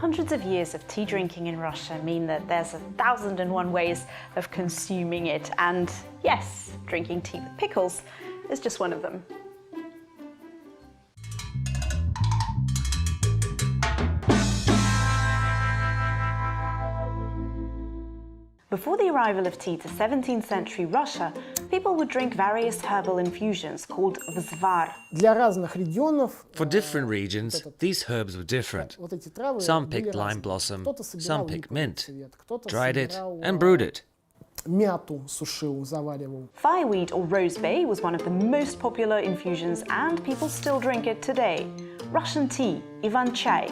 Hundreds of years of tea drinking in Russia mean that there's 1,001 ways of consuming it, and yes, drinking tea with pickles is just one of them. Before the arrival of tea to 17th century Russia, people would drink various herbal infusions called vzvar. For different regions, these herbs were different. Some picked lime blossom, some picked mint, dried it and brewed it. Fireweed or rosebay was one of the most popular infusions, and people still drink it today. Russian tea, Ivan chai.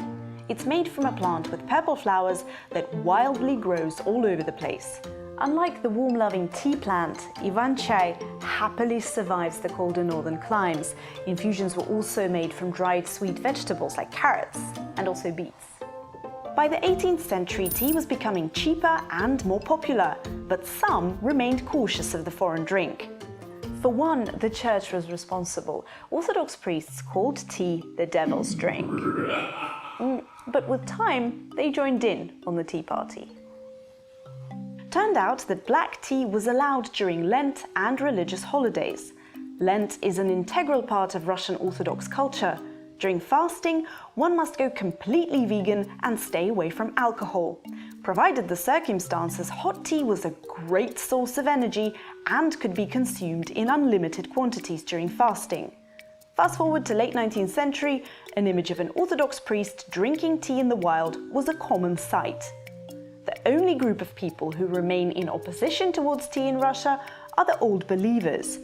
It's made from a plant with purple flowers that wildly grows all over the place. Unlike the warm-loving tea plant, Ivan chai happily survives the colder northern climes. Infusions were also made from dried sweet vegetables like carrots and also beets. By the 18th century, tea was becoming cheaper and more popular, but some remained cautious of the foreign drink. For one, the church was responsible. Orthodox priests called tea the devil's drink. But with time, they joined in on the tea party. Turned out that black tea was allowed during Lent and religious holidays. Lent is an integral part of Russian Orthodox culture. During fasting, one must go completely vegan and stay away from alcohol. Provided the circumstances, hot tea was a great source of energy and could be consumed in unlimited quantities during fasting. Fast forward to late 19th century, an image of an Orthodox priest drinking tea in the wild was a common sight. The only group of people who remain in opposition towards tea in Russia are the Old Believers,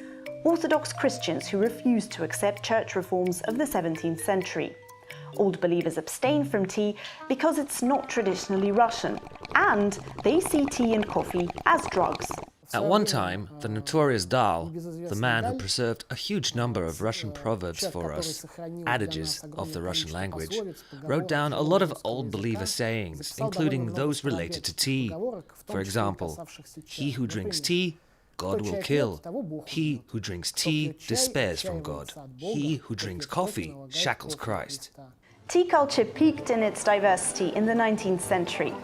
Orthodox Christians who refused to accept church reforms of the 17th century. Old Believers abstain from tea because it's not traditionally Russian, and they see tea and coffee as drugs. At one time, the notorious Dal, the man who preserved a huge number of Russian proverbs for us, adages of the Russian language, wrote down a lot of Old Believer sayings, including those related to tea. For example, he who drinks tea, God will kill. He who drinks tea despairs from God. He who drinks coffee shackles Christ. Tea culture peaked in its diversity in the 19th century.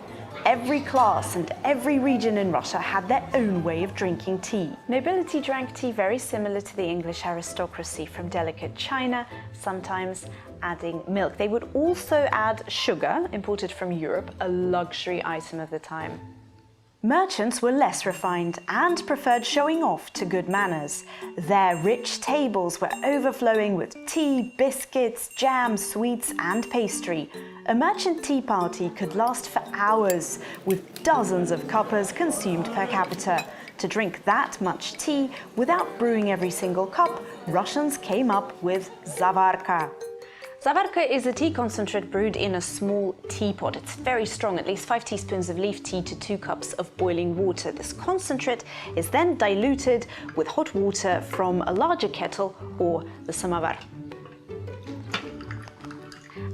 Every class and every region in Russia had their own way of drinking tea. Nobility drank tea very similar to the English aristocracy, from delicate china, sometimes adding milk. They would also add sugar, imported from Europe, a luxury item of the time. Merchants were less refined and preferred showing off to good manners. Their rich tables were overflowing with tea, biscuits, jam, sweets and pastry. A merchant tea party could last for hours, with dozens of cuppers consumed per capita. To drink that much tea without brewing every single cup, Russians came up with zavarka. Zavarka is a tea concentrate brewed in a small teapot. It's very strong, at least 5 teaspoons of leaf tea to 2 cups of boiling water. This concentrate is then diluted with hot water from a larger kettle or the samovar.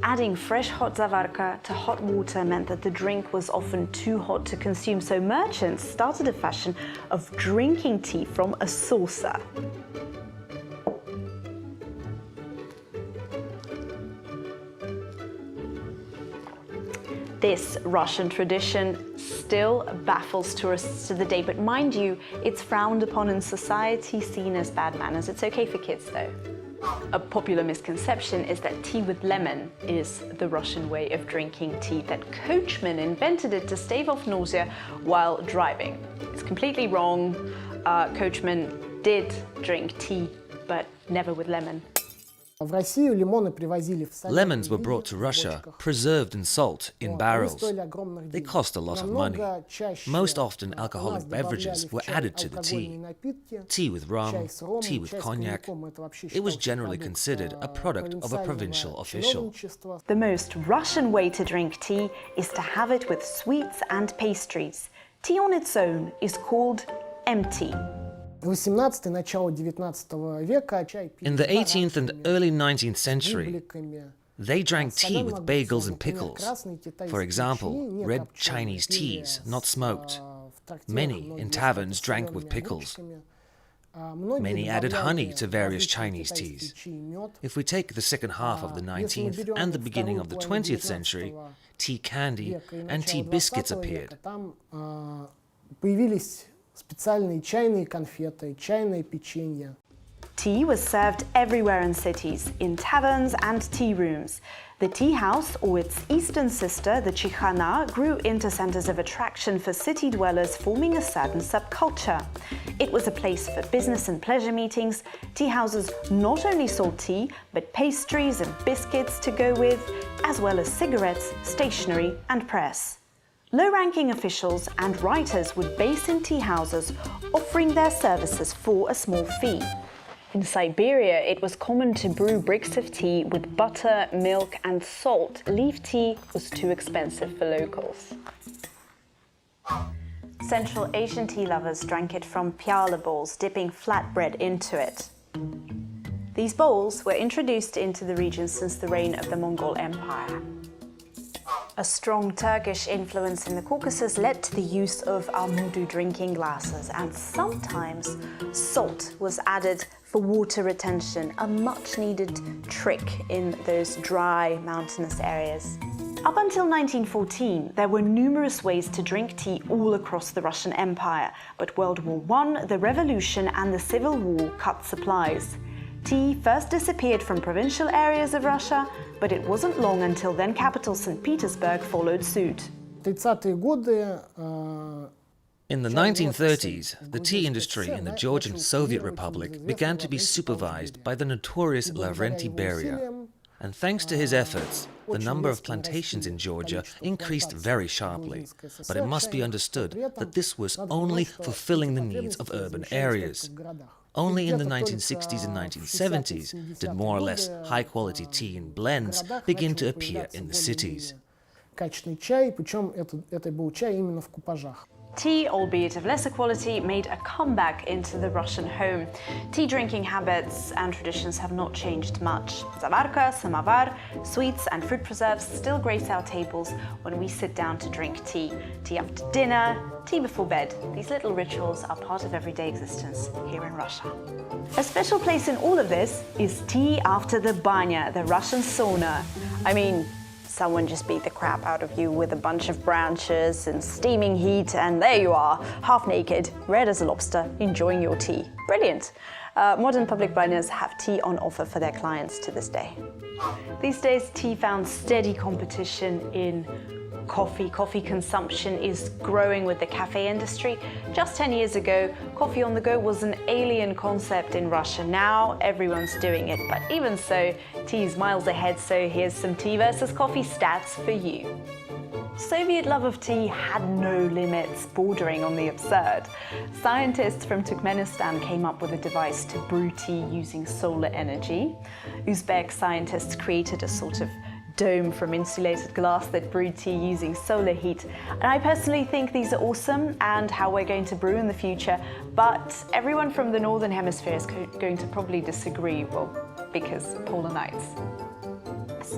Adding fresh hot zavarka to hot water meant that the drink was often too hot to consume, so merchants started a fashion of drinking tea from a saucer. This Russian tradition still baffles tourists to the day, but mind you, it's frowned upon in society, seen as bad manners. It's okay for kids though. A popular misconception is that tea with lemon is the Russian way of drinking tea, that coachmen invented it to stave off nausea while driving. It's completely wrong. Coachmen did drink tea, but never with lemon. Lemons were brought to Russia, preserved in salt, in barrels. They cost a lot of money. Most often alcoholic beverages were added to the tea. Tea with rum, tea with cognac. It was generally considered a product of a provincial official. The most Russian way to drink tea is to have it with sweets and pastries. Tea on its own is called empty. In the 18th and early 19th century, they drank tea with bagels and pickles. For example, red Chinese teas, not smoked. Many in taverns drank with pickles. Many added honey to various Chinese teas. If we take the second half of the 19th and the beginning of the 20th century, tea candy and tea biscuits appeared. Появились специальные чайные конфеты, чайное печенье. Tea was served everywhere in cities, in taverns and tea rooms. The tea house, or its eastern sister, the chikhana, grew into centers of attraction for city dwellers, forming a certain subculture. It was a place for business and pleasure meetings. Tea houses not only sold tea, but pastries and biscuits to go with, as well as cigarettes, stationery and press. Low-ranking officials and writers would base in tea houses, offering their services for a small fee. In Siberia, it was common to brew bricks of tea with butter, milk and salt. Leaf tea was too expensive for locals. Central Asian tea lovers drank it from pyala bowls, dipping flatbread into it. These bowls were introduced into the region since the reign of the Mongol Empire. A strong Turkish influence in the Caucasus led to the use of armudu drinking glasses, and sometimes salt was added for water retention, a much-needed trick in those dry, mountainous areas. Up until 1914, there were numerous ways to drink tea all across the Russian Empire, but World War I, the Revolution and the Civil War cut supplies. Tea first disappeared from provincial areas of Russia, but it wasn't long until then capital St. Petersburg followed suit. 30-е годы In the 1930s, the tea industry in the Georgian Soviet Republic began to be supervised by the notorious Lavrentiy Beria. And thanks to his efforts, the number of plantations in Georgia increased very sharply. But it must be understood that this was only fulfilling the needs of urban areas. Only in the 1960s and 1970s did more or less high-quality tea in blends begin to appear in the cities. качественный чай, причем это был чай именно в купажах. Tea, albeit of lesser quality, made a comeback into the Russian home. Tea drinking habits and traditions have not changed much. Zavarka, samovar, sweets and fruit preserves still grace our tables when we sit down to drink tea. Tea after dinner, tea before bed. These little rituals are part of everyday existence here in Russia. A special place in all of this is tea after the banya, the Russian sauna. I mean, someone just beat the crap out of you with a bunch of branches and steaming heat, and there you are, half naked, red as a lobster, enjoying your tea. Brilliant. Modern public banyas have tea on offer for their clients to this day. These days, tea found steady competition in coffee. Coffee consumption is growing with the cafe industry. Just 10 years ago, coffee on the go was an alien concept in Russia. Now everyone's doing it, but even so, tea is miles ahead, so here's some tea versus coffee stats for you. Soviet love of tea had no limits, bordering on the absurd. Scientists from Turkmenistan came up with a device to brew tea using solar energy. Uzbek scientists created a sort of dome from insulated glass that brewed tea using solar heat. And I personally think these are awesome and how we're going to brew in the future, but everyone from the Northern Hemisphere is going to probably disagree, well, because polar nights.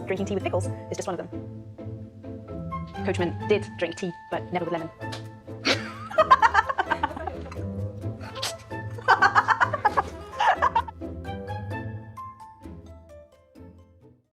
Drinking tea with pickles is just one of them. Coachman did drink tea, but never with lemon.